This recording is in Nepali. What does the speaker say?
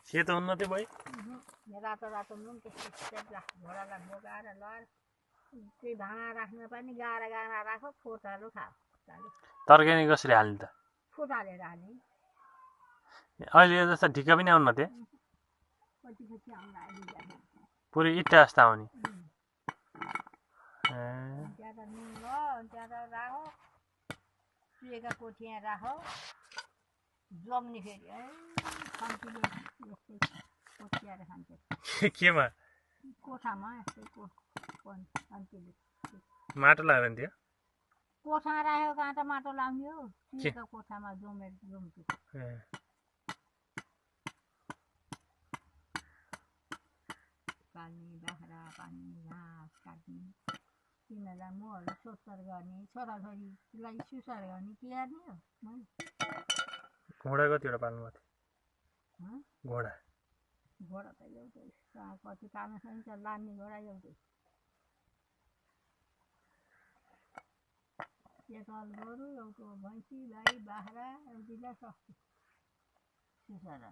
सेतो उन्नति भयो रातो रातो नुन त्यस्तो घोडालाई बोकाएर लगाएर त्यही भाँडा राख्न पनि गाह्रो गाह्रो राखो फोटालो खाऊ तर्कानी कसरी हाल्ने त फोटालेर हाल्ने अहिले यो जस्तो ढिक्क पनि आउन त्यो पछि पछि आउँदा अहिले पुरै इट्टा जस्तो आउने त्यहाँ त नुन लो त्यहाँ त राखो सुएका कोठिया राखो जम्ने फेरि खन्तीले यस्तै कोठियाएर खान्छ केमा कोठामा यस्तै खन्तीले माटो लाग्दैन थियो कोठा राख्यो कहाँ त माटो लाउने हो सुएका कोठामा जम्छु पाल्ने बाख्रा पाल्ने घाँस काट्ने तिनीहरूलाई महरू सोत्तर गर्ने छोराछोरीलाई सुसार गर्ने तिहार्ने हो घोडा कतिवटा पाल्नु भएको थियो घोडा घोडा त एउटै कति पाल्न सकिन्छ लान्ने घोडा एउटै एक हल गोरु एउटा भैँसी गाई बाख्रा एउटीलाई सक्छ सुसार